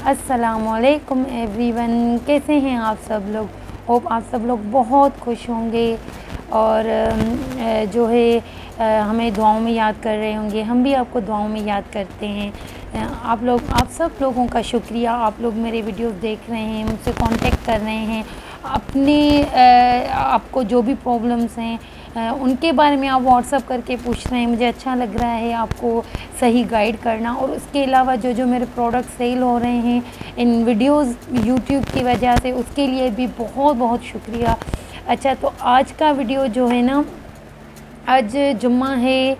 अस्सलामुअलैकुम एवरीवन, कैसे हैं आप सब लोग। होप आप सब लोग बहुत खुश होंगे और जो है हमें दुआओं में याद कर रहे होंगे। हम भी आपको दुआओं में याद करते हैं। आप सब लोगों का शुक्रिया। आप लोग मेरे वीडियोस देख रहे हैं, मुझसे कांटेक्ट कर रहे हैं, अपने आपको जो भी प्रॉब्लम्स हैं उनके बारे में आप व्हाट्सअप करके पूछ रहे हैं। मुझे अच्छा लग रहा है आपको सही गाइड करना। और उसके अलावा जो जो मेरे प्रोडक्ट सेल हो रहे हैं इन वीडियोस यूट्यूब की वजह से, उसके लिए भी बहुत बहुत शुक्रिया। अच्छा, तो आज का वीडियो जो है ना, आज जुम्मा है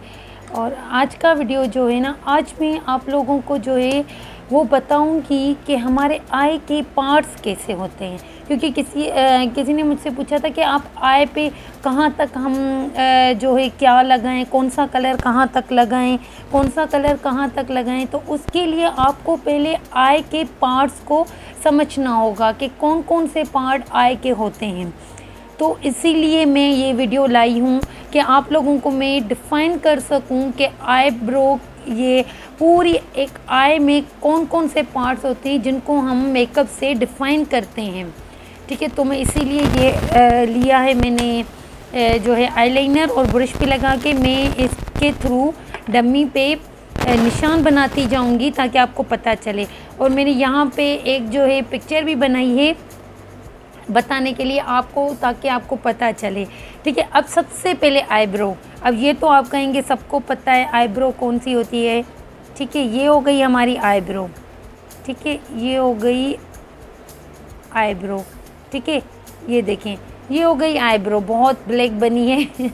और आज का वीडियो जो है ना, आज मैं आप लोगों को जो है वो बताऊंगी कि हमारे आई के पार्ट्स कैसे होते हैं। क्योंकि किसी ने मुझसे पूछा था कि आप आई पे कहाँ तक हम जो है क्या लगाएं, कौन सा कलर कहाँ तक लगाएं, कौन सा कलर कहाँ तक लगाएं। तो उसके लिए आपको पहले आई के पार्ट्स को समझना होगा कि कौन कौन से पार्ट आई के होते हैं। तो इसीलिए मैं ये वीडियो लाई हूँ कि आप लोगों को मैं डिफ़ाइन कर सकूँ कि आईब्रो, ये पूरी एक आई में कौन कौन से पार्ट्स होते हैं जिनको हम मेकअप से डिफ़ाइन करते हैं। ठीक है, तो मैं इसीलिए ये लिया है मैंने जो है आईलाइनर और ब्रश पे लगा के मैं इसके थ्रू डमी पे निशान बनाती जाऊंगी ताकि आपको पता चले। और मैंने यहाँ पे एक जो है पिक्चर भी बनाई है बताने के लिए आपको, ताकि आपको पता चले। ठीक है, अब सबसे पहले आईब्रो। अब ये तो आप कहेंगे सबको पता है आईब्रो कौन सी होती है। ठीक है, ये हो गई हमारी आईब्रो। ठीक है, ये हो गई आईब्रो। ठीक है, ये देखें, ये हो गई आईब्रो, बहुत ब्लैक बनी है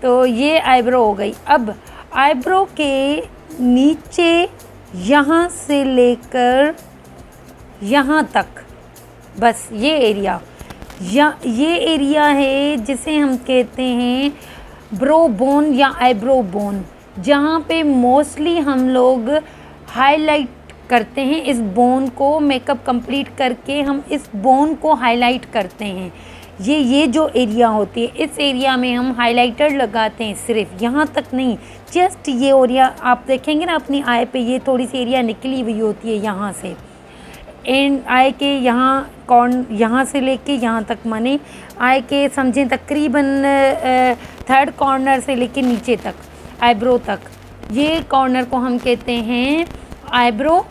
तो ये आईब्रो हो गई। अब आईब्रो के नीचे यहाँ से लेकर यहाँ तक, बस ये एरिया, ये एरिया है जिसे हम कहते हैं ब्रो बोन या आईब्रो बोन, जहाँ पे मोस्टली हम लोग हाईलाइट करते हैं। इस बोन को मेकअप कंप्लीट करके हम इस बोन को हाईलाइट करते हैं। ये जो एरिया होती है, इस एरिया में हम हाइलाइटर लगाते हैं। सिर्फ यहाँ तक नहीं, जस्ट ये एरिया आप देखेंगे ना अपनी आई पे, ये थोड़ी सी एरिया निकली हुई होती है यहाँ से, एंड आई के यहाँ से लेके यहाँ तक, माने आई के समझें तकरीबन थर्ड कॉर्नर से लेके नीचे तक, आईब्रो तक, ये कॉर्नर को हम कहते हैं आईब्रो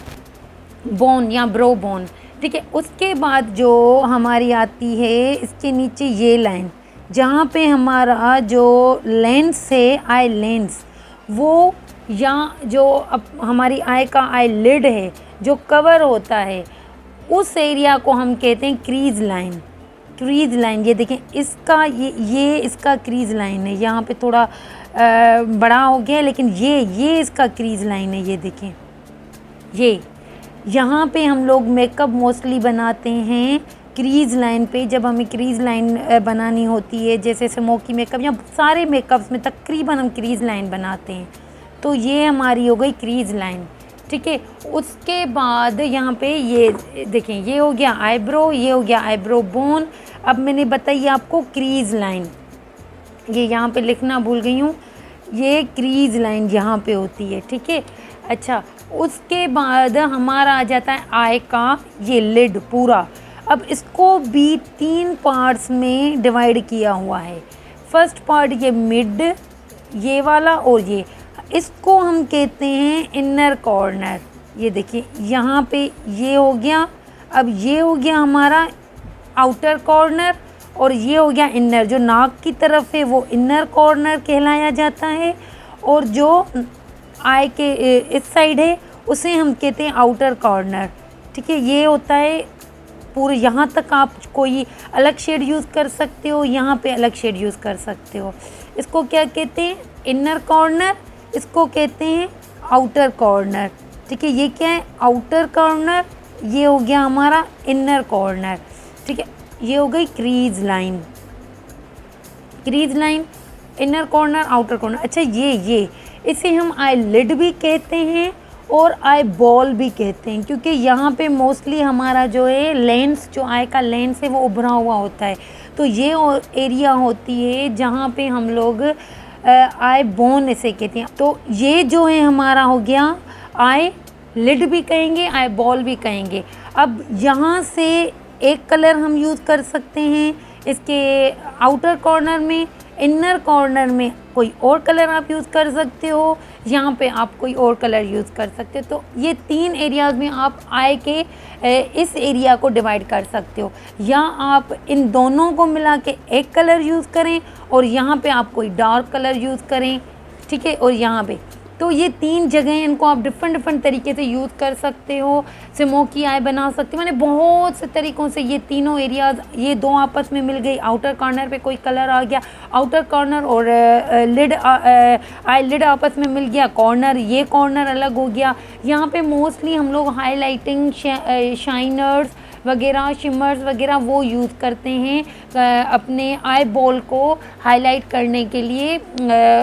बोन या ब्रो बोन। ठीक है, उसके बाद जो हमारी आती है इसके नीचे ये लाइन, जहाँ पे हमारा जो लेंस है, आई लेंस, वो या जो अब हमारी आई का आई लिड है जो कवर होता है, उस एरिया को हम कहते हैं क्रीज लाइन। क्रीज लाइन, ये देखें, इसका ये इसका क्रीज लाइन है। यहाँ पे थोड़ा बड़ा हो गया, लेकिन ये इसका क्रीज लाइन है। ये देखें, ये यहाँ पे हम लोग मेकअप मोस्टली बनाते हैं क्रीज लाइन पे। जब हमें क्रीज लाइन बनानी होती है, जैसे स्मोकी मेकअप या सारे मेकअप्स में तकरीबन हम क्रीज लाइन बनाते हैं। तो ये हमारी हो गई क्रीज लाइन। ठीक है, उसके बाद यहाँ पे ये देखें, ये हो गया आईब्रो, ये हो गया आईब्रो बोन। अब मैंने बताई आपको क्रीज लाइन, ये यहाँ पे लिखना भूल गई हूँ, ये क्रीज लाइन यहाँ पे होती है। ठीक है, अच्छा, उसके बाद हमारा आ जाता है आई का ये लिड पूरा। अब इसको भी 3 पार्ट्स में डिवाइड किया हुआ है। फर्स्ट पार्ट ये मिड, ये वाला, और ये, इसको हम कहते हैं इनर कॉर्नर। ये देखिए यहाँ पे ये हो गया। अब ये हो गया हमारा आउटर कॉर्नर और ये हो गया इनर। जो नाक की तरफ है वो इनर कॉर्नर कहलाया जाता है, और जो आई के इस साइड है उसे हम कहते हैं आउटर कॉर्नर। ठीक है, ये होता है पूरे यहाँ तक। आप कोई अलग शेड यूज़ कर सकते हो, यहाँ पे अलग शेड यूज़ कर सकते हो। इसको क्या कहते हैं, इनर कॉर्नर, इसको कहते हैं आउटर कॉर्नर। ठीक है, ये क्या है, आउटर कॉर्नर, ये हो गया हमारा इनर कॉर्नर। ठीक है, ये हो गई crease line. Crease line, inner corner, outer corner. अच्छा, ये इसे हम आई लिड भी कहते हैं और आई बॉल भी कहते हैं, क्योंकि यहाँ पे मोस्टली हमारा जो है लेंस, जो आई का लेंस है वो उभरा हुआ होता है। तो ये एरिया होती है जहाँ पे हम लोग आई बोन इसे कहते हैं। तो ये जो है हमारा हो गया आई लिड भी कहेंगे, आई बॉल भी कहेंगे। अब यहाँ से एक कलर हम यूज़ कर सकते हैं इसके आउटर कॉर्नर में, इनर कॉर्नर में कोई और कलर आप यूज़ कर सकते हो, यहाँ पे आप कोई और कलर यूज़ कर सकते हो। तो ये 3 एरियाज़ में आप आई के इस एरिया को डिवाइड कर सकते हो, या आप इन दोनों को मिला के एक कलर यूज़ करें और यहाँ पे आप कोई डार्क कलर यूज़ करें, ठीक है। और यहाँ पे तो ये 3 जगह इनको आप डिफरेंट तरीके से यूज़ कर सकते हो, स्मोकी आई बना सकते हो। मैंने बहुत से तरीक़ों से ये तीनों एरियाज़, ये 2 आपस में मिल गई, आउटर कॉर्नर पे कोई कलर आ गया, आउटर कॉर्नर और लिड आई लिड आपस में मिल गया, कॉर्नर ये कॉर्नर अलग हो गया। यहाँ पे मोस्टली हम लोग हाईलाइटिंग, शाइनर्स वगैरह, शिमर्स वगैरह वो यूज़ करते हैं अपने आई बॉल को हाईलाइट करने के लिए।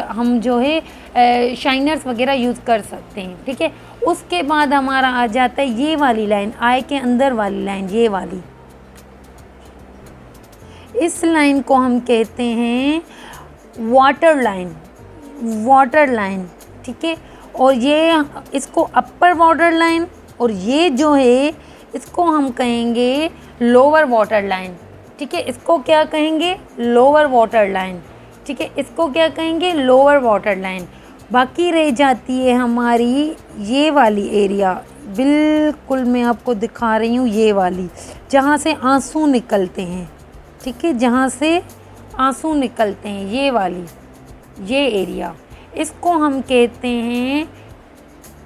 हम जो है शाइनर्स वगैरह यूज़ कर सकते हैं, ठीक है। उसके बाद हमारा आ जाता है ये वाली लाइन, आई के अंदर वाली लाइन, ये वाली, इस लाइन को हम कहते हैं वाटर लाइन, वाटर लाइन, ठीक है। और ये इसको अपर वाटर लाइन, और ये जो है इसको हम कहेंगे लोअर वाटर लाइन, ठीक है। इसको क्या कहेंगे? लोअर वाटर लाइन, ठीक है। इसको क्या कहेंगे? Lower water line. बाकी रह जाती है हमारी ये वाली एरिया, बिल्कुल मैं आपको दिखा रही हूँ, ये वाली जहाँ से आंसू निकलते हैं, ठीक है, जहाँ से आंसू निकलते हैं, ये वाली, ये एरिया, इसको हम कहते हैं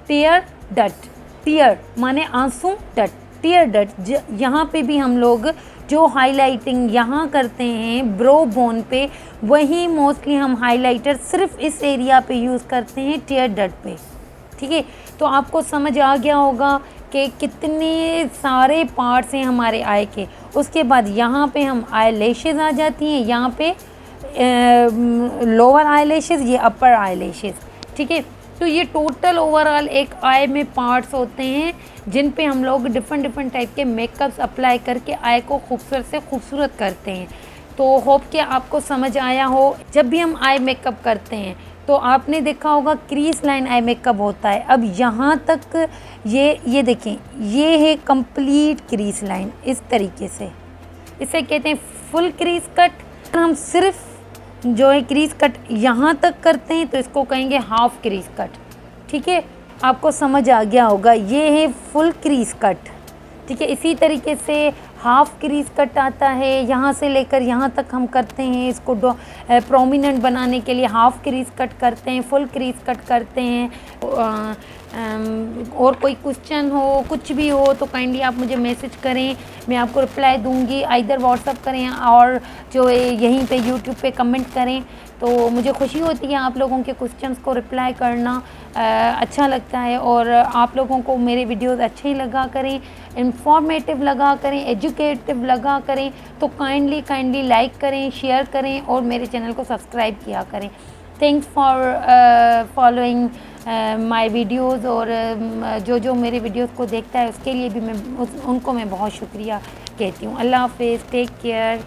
टीयर डट। टीयर माने आंसू, डट, टीयर डट। यहाँ पे भी हम लोग जो हाइलाइटिंग यहाँ करते हैं ब्रो बोन पे, वही मोस्टली हम हाइलाइटर सिर्फ इस एरिया पे यूज़ करते हैं, टीयर डट पे, ठीक है। तो आपको समझ आ गया होगा कि कितने सारे पार्ट्स हैं हमारे आई के। उसके बाद यहाँ पे हम आई लैशेज़ आ जाती हैं, यहाँ पे लोअर आई लैशेज़, ये अपर आई लैशेज़, ठीक है। तो ये टोटल ओवरऑल एक आई में पार्ट्स होते हैं जिन पे हम लोग डिफरेंट टाइप के मेकअप्स अप्लाई करके आई को खूबसूरत से खूबसूरत करते हैं। तो होप कि आपको समझ आया हो। जब भी हम आई मेकअप करते हैं तो आपने देखा होगा क्रीज लाइन आई मेकअप होता है। अब यहाँ तक ये देखें, ये है कंप्लीट क्रीज लाइन, इस तरीके से इसे कहते हैं फुल क्रीज कट। हम सिर्फ जो है क्रीज कट यहाँ तक करते हैं तो इसको कहेंगे हाफ क्रीज कट, ठीक है। आपको समझ आ गया होगा, ये है फुल क्रीज कट, ठीक है। इसी तरीके से हाफ क्रीज कट आता है, यहाँ से लेकर यहाँ तक हम करते हैं, इसको प्रोमिनेंट बनाने के लिए हाफ क्रीज कट करते हैं, फुल क्रीज कट करते हैं। और कोई क्वेश्चन हो, कुछ भी हो तो काइंडली आप मुझे मैसेज करें, मैं आपको रिप्लाई दूंगी। आइदर व्हाट्सअप करें और जो है यहीं पे यूट्यूब पे कमेंट करें, तो मुझे खुशी होती है आप लोगों के क्वेश्चंस को रिप्लाई करना अच्छा लगता है। और आप लोगों को मेरे वीडियोस अच्छे ही लगा करें, इंफॉर्मेटिव लगा करें, एजुकेटिव लगा करें, तो काइंडली लाइक करें, शेयर करें और मेरे चैनल को सब्सक्राइब किया करें। Thanks for following my videos. और जो मेरे वीडियोस को देखता है उसके लिए भी उनको मैं बहुत शुक्रिया कहती हूँ। अल्लाह हाफ़िज़, टेक केयर।